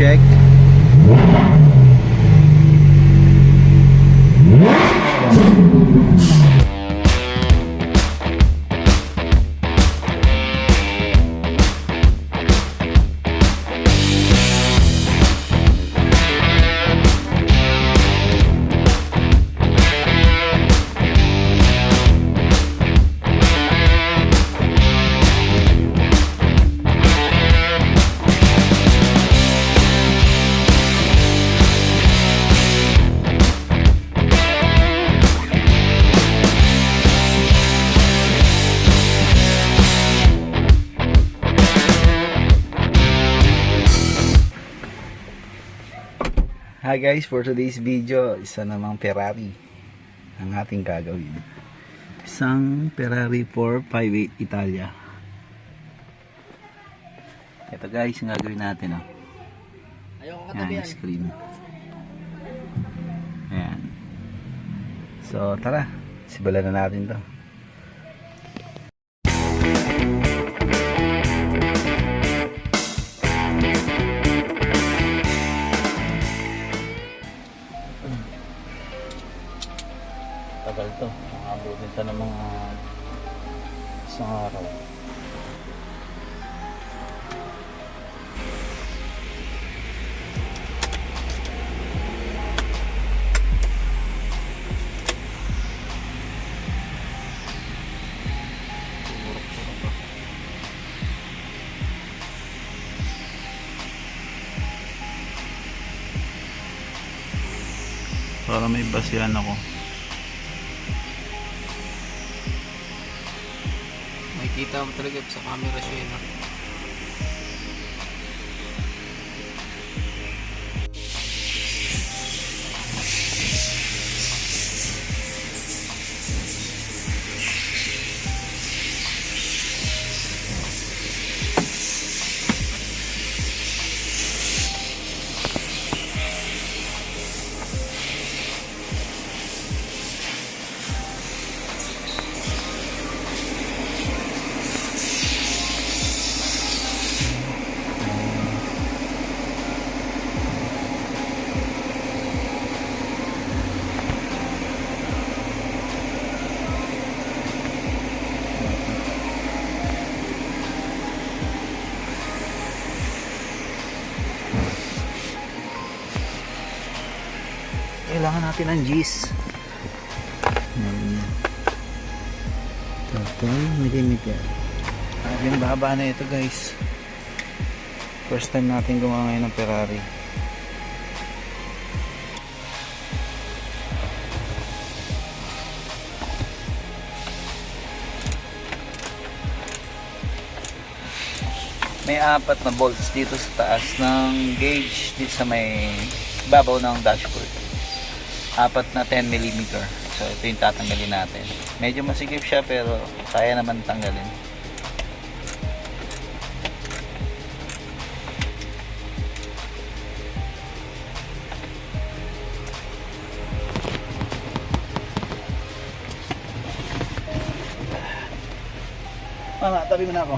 check. Hi guys, for today's video, isa namang Ferrari ang ating gagawin. Isang Ferrari 458 Italia. Ito guys, ang gagawin natin. Ayan, screen. Ayan. So tara, simulan na natin to. Tagal to, abutin sa ng mga isang araw. Para may basihan ako. Makikita mo talaga sa camera siya yun. Kailangan natin ng G's. 30mm. Yung baba na ito guys. First time natin gumawa ngayon ng Ferrari. May 4 na bolts dito sa taas ng gauge dito sa may babaw ng dashboard. 4 na 10mm. So ito yung tatanggalin natin. Medyo masikip siya pero kaya naman tanggalin. Mama, tabi mo na ako.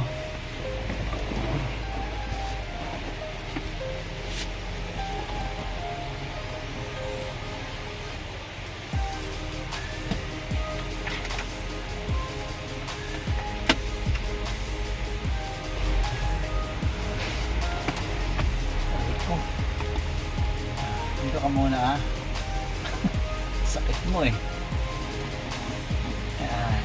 Dito ka muna sakit mo eh. Ayan.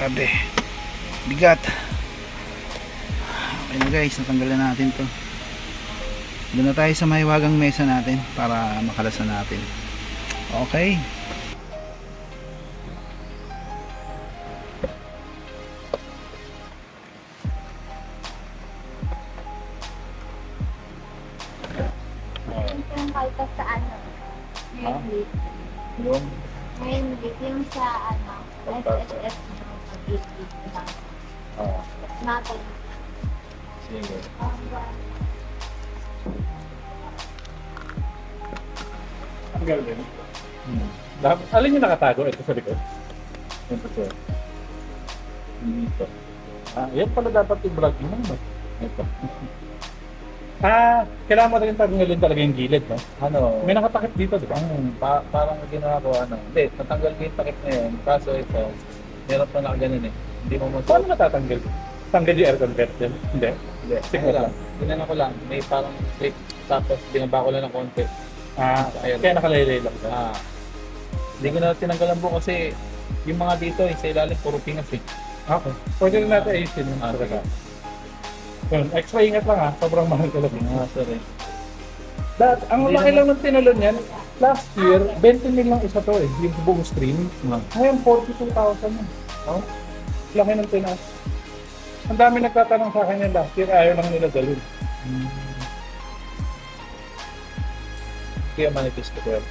Grabe. Bigat. Okay na guys, natanggalan natin to. Doon na tayo sa mahiwagang mesa natin para makalasan natin. Okay. Yung kalpas sa ano? Ngayon week. Yung Ngayon week, yung sa ano? SSS no? Pag-ibig na. Natin. sige. Ang galing. Alin yung nakatago? Ito sa likod. Ito sir. Dito. Yan pala dapat i-vlog mo naman. Ito. Kailangan mo rin tanggalin talaga yung gilid, no? Ano? May nakatakip dito, di ba? Parang ginawa ko ano. Hindi, natanggal ko yung takip na yun. Kaso ito, meron pa nakaganon eh. Hindi mo mo. Paano matatanggal? Tanggal yung air converter? Hindi. Hindi. Sige lang. Ginano ko lang. May parang clip. Tapos binaba ko lang ng konti. Kaya nakalaylay lang. Hindi ko na tinanggal ang buo kasi yung mga dito, sa ilalim, puro pingas eh. Okay. Pwede rin natin ayusin yung talaga. Yun, extra ingat lang sobrang mahal ka lang. Sorry. Ang Hindi laki naman- lang ng tinalon yan, last year, 20 mil lang isa to yung buong stream. Ngayon, 42,000 na. Oh, laki ng tinas. Ang dami nagtatanong sa akin yan last year, ayaw lang nila dalhin. Kaya manifest ko yun.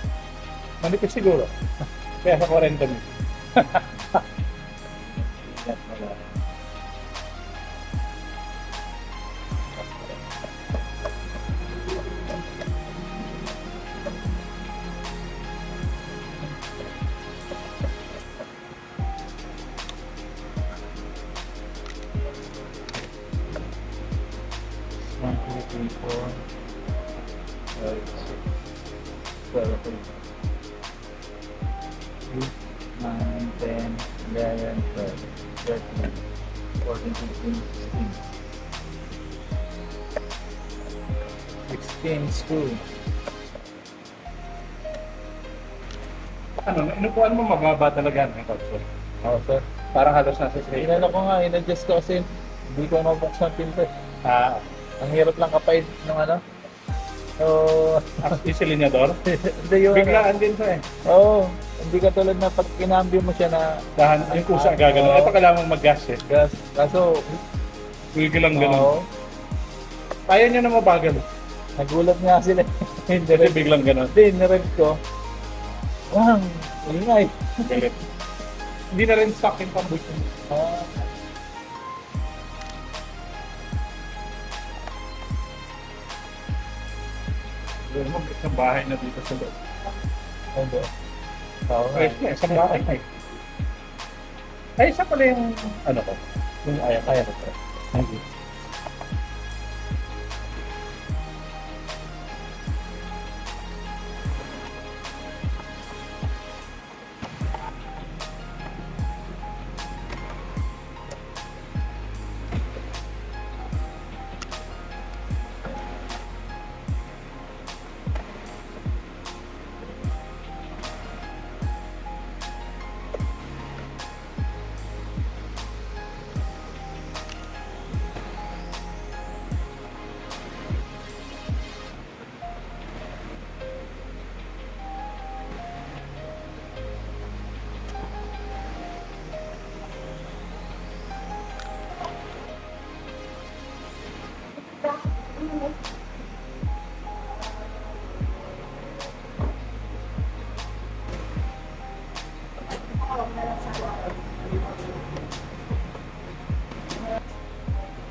Manipis siguro. Kaya sa 40 mil. Yan, wala. One, two, three, four, five, six, seven, eight, 9, 10, 11, 12, 13, 14, 15, 16, 16 school. Ano, inupuan mo mababa talaga ng console. Oo, sir. Parang halos nasa straight. Inano ko nga, in-adjust ko kasi hindi ko mabuksan filter. Ang hirap lang kapait ng ano. So, Isilinyador. hindi yun. Biglaan din sa Oo. Hindi ka tulad na pag kinambyo mo siya na Dahan, yung kusa gagano. Oo. Ito kailangan mong mag-gas eh. gas. Kaso, Wigil lang ganun. oo, Kaya nyo na mabagal. nagulat nga sila. Hindi Kasi biglang ganun. Hindi, nirev ko. Wang, ingay. Galit. Hindi na rin stock yung pambush mo. Ah, Doon mo, isang bahay na dito sa loob. ano? Oo nga. Ay, isang bahay na eh. Ay, isa pala yung ano ko. Yung ayaw ko. Thank you.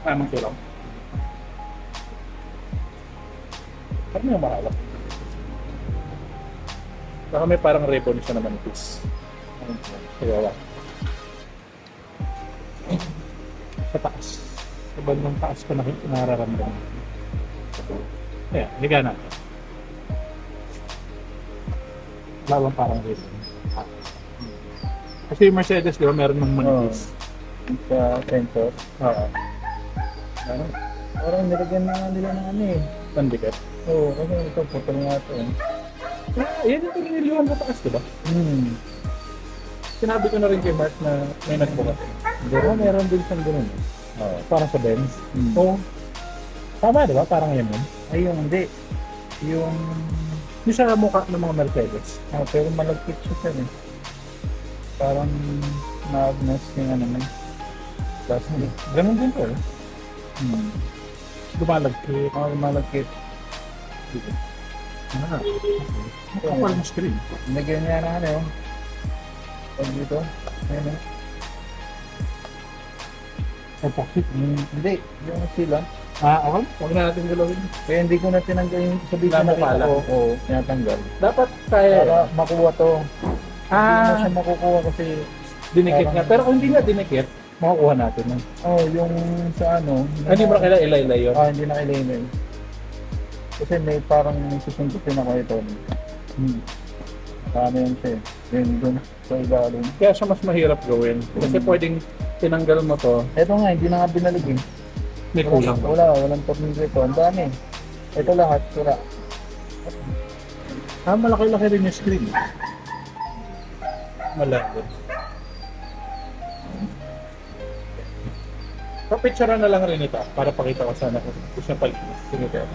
Tamang tulong. Ano yung mahalap? Baka may parang ribbon siya na manipis. Kaya sa taas. Sa bandang taas ko nararamdaman. Kaya, higa na. Lalong parang ribbon. Kasi yung Mercedes, di ba, meron ng manipis. Sa sensor. Oo. Ano? Parang nilagyan na nga nila ng ano eh. Pandikit. Oo, kasi ito, putol nga ito eh. Yan yung piniliwan sa taas, di ba? Sinabi ko na rin kay Mark na may nagbukas. Meron din siyang ganun. Oo. Parang sa Benz. Hmm. Oo. Tama, di ba? Parang yan yun. Ay, yung hindi. Yung... Yung sa mukha ng mga Mercedes. pero malagkit siya sir eh. Parang na-agnes yung ano man. Plastic. Ganun din to eh. Hmm. Lumalagkit. Malagkit. Ah. Kapal mo screen. Nagyan niya na ano yun. Pag dito. Ayan eh. Epoxy. Hindi. Yung sila. Okay. Huwag na natin galawin. Kaya hindi ko na tinanggal yung sabi ko Namukha lang. Oo, tinatanggal. Dapat kaya. Para makuha to. Hindi na siya makukuha kasi Dinikit nga. parang- Pero kung hindi nga dinikit, makukuha natin. yung sa ano. Hindi mo na kailangan ilay-ilay yun. Hindi na kailangan. Kasi may parang susundutin ako ito. Ano yan siya. Yun dun sa ilalim. Kaya siya mas mahirap gawin. Kasi pwedeng tinanggal mo to, Ito nga, hindi na nga binalig eh. may kulang ba? Walang tornilyo ito. Ang dami. Ito lahat, wala. Malaki-laki rin yung screen. Malaki. Papicturean na lang rin ito para pakita ko sana kung siya palinis. Sige tayo.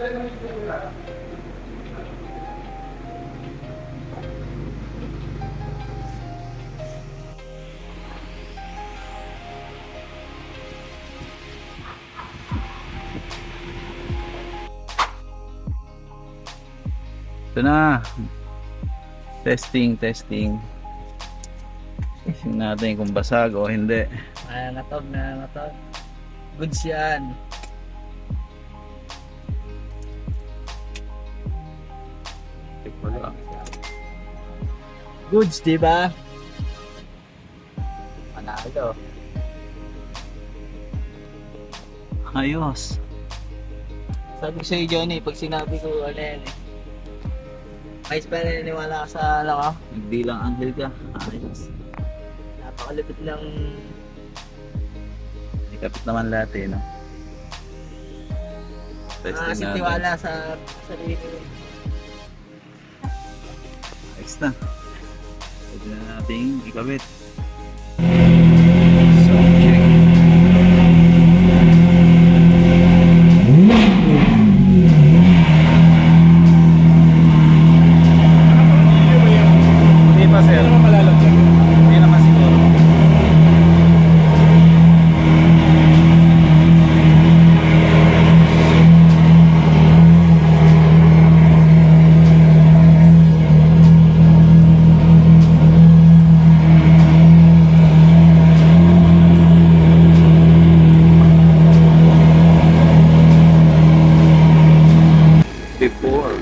Ito na. Testing. Testing natin kung basag o hindi. Nangangatog. Goods yan. Goods, di ba? Panalo. Ayos. Sabi ko sa'yo, Johnny, pag sinabi ko, ano yan eh. Ayos pa naniniwala ka sa ano ka? Nagbilang anghel ka. Ayos. Napakalapit lang. Ikapit naman lahat eh, no? Testing Kasi natin. tiwala sa sarili mo. Ayos na. Pwede na natin ikabit. So, check. Hindi pa, sir. Hindi naman malalagyan. Hindi naman siguro. Before.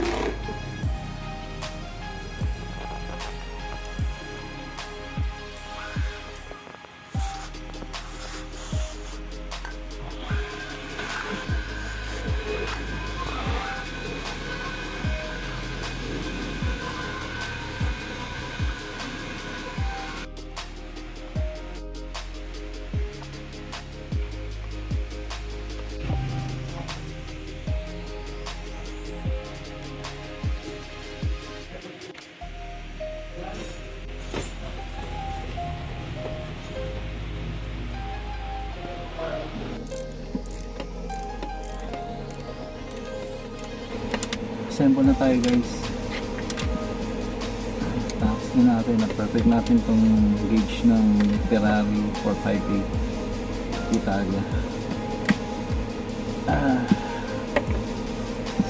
Assemble na tayo, guys. Tapos na natin, na-perfect natin tong gauge ng Ferrari 458 Italia.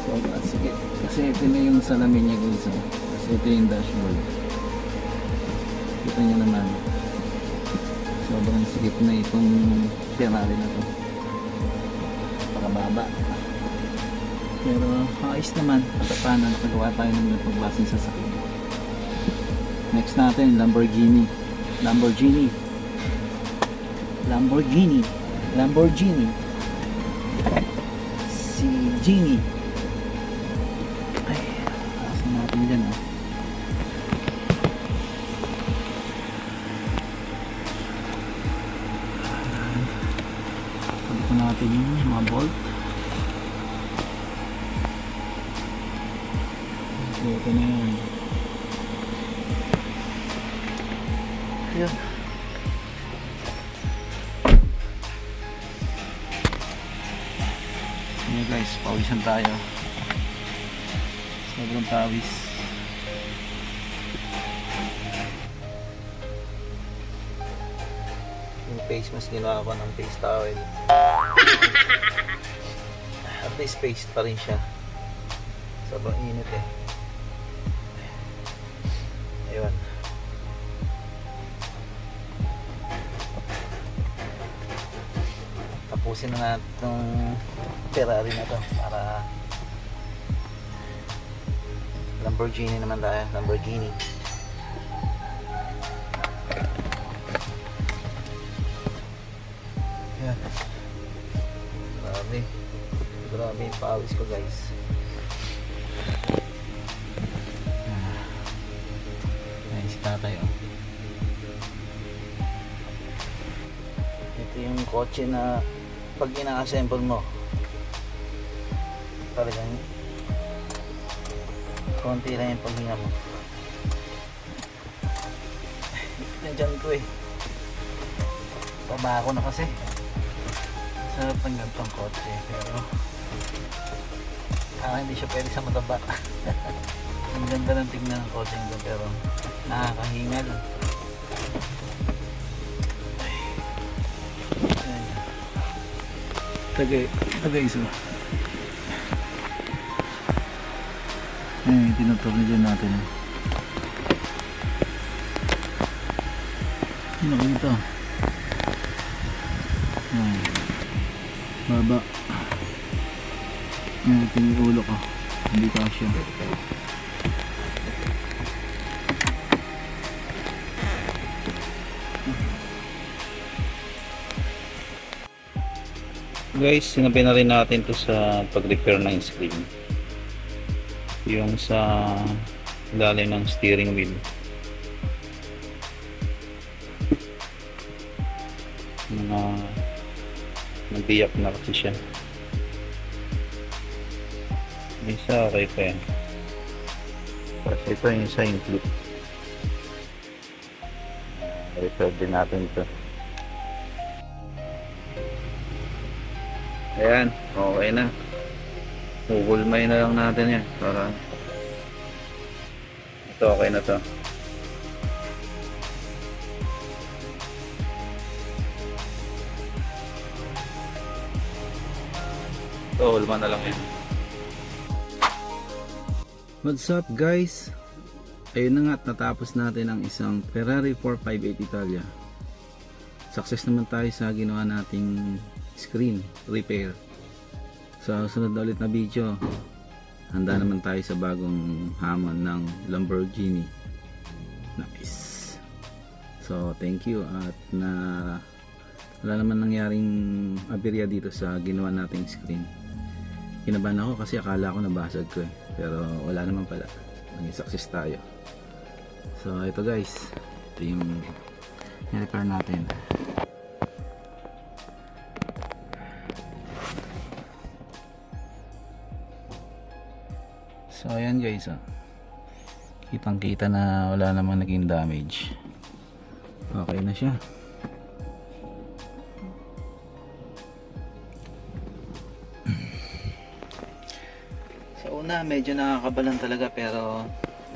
So, sige. Kasi ito na yung salamin niya, guys. Kasi ito yung dashboard. Kita niyo naman. Sobrang sikip na itong Ferrari na to. Pakababa. Pero ayos naman. Paano nakagawa tayo ng pagbasing sasakyan. Next natin, Lamborghini. Si Genie. Ay, asin natin dyan, oh. Pagko natin yung mga bolt. Ito na yan. Ayan. Ayan guys, pawisan tayo. Sobrang pawis. Yung face mask ginawa ko ng face towel. At least face pa rin siya. Sobrang init eh. Ayun. Tapusin na natin itong Ferrari na to para Lamborghini naman tayo. Lamborghini. Ayan. Grabe yung pawis ko, guys. Tatay, oh. Ito yung kotse na pag ina-assemble mo talagang konti lang yung paghinga mo. Nandyan ko eh, pabako na kasi sa panggantong kotse, pero Hindi siya pwede sa mataba. Ang ganda ng tingnan ng kotse nito pero nakakahingal. Tagay isa. Tinuturo dyan natin. Hindi nakita. Baba. Tingin ulo ko. Hindi kasya. Guys, sinabi na rin natin to sa pag-repair ng screen. Yung sa ilalim ng steering wheel. Nagbiyak na kasi siya. Isa okay pa yan. Kasi ito yung isa yung flip. Repair din natin ito. Ayan, okay na. Ugulmay na lang natin yan para ito okay na to. Ito, hulma na lang yan. What's up guys? Ayun na nga at natapos natin ang isang Ferrari 458 Italia. Success naman tayo sa ginawa nating screen repair. Sa sunod na ulit na video, handa naman tayo sa bagong hamon ng Lamborghini. Nice. So thank you at wala naman nangyaring aberya dito sa ginawa nating screen. Kinabahan ako kasi akala ko nabasag ko pero wala naman pala. Naging success tayo. So ito guys, ito yung repair natin. So ayan guys, kitang kita na wala namang naging damage. Okay na siya. Sa una medyo nakakabalan talaga pero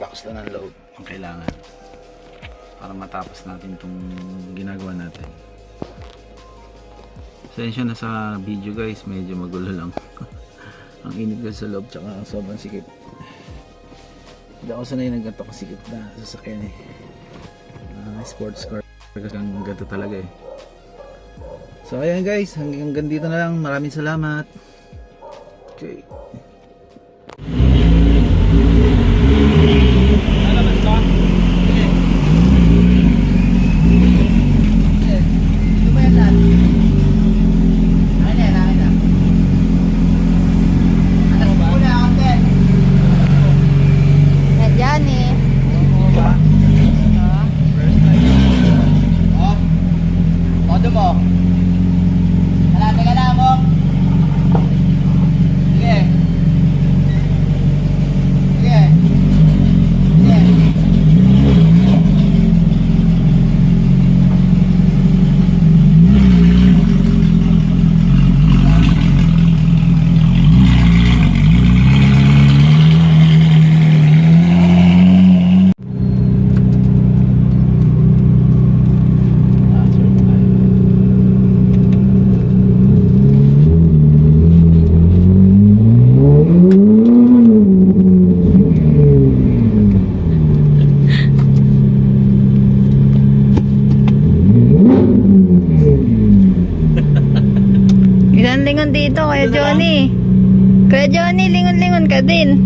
lakas lang ng load ang kailangan para matapos natin itong ginagawa natin. Sensya na sa video guys, medyo magulo lang. Ang init ko sa loob tsaka sobrang sikip. Hindi ako sanay ng ganito kasikip na sasakyan eh. Sports car kasi ang ganito talaga eh. So ayan guys, hanggang dito na lang. Maraming salamat. Okay. Lingon dito, Kuya Johnny. Kuya Johnny, lingon-lingon ka din.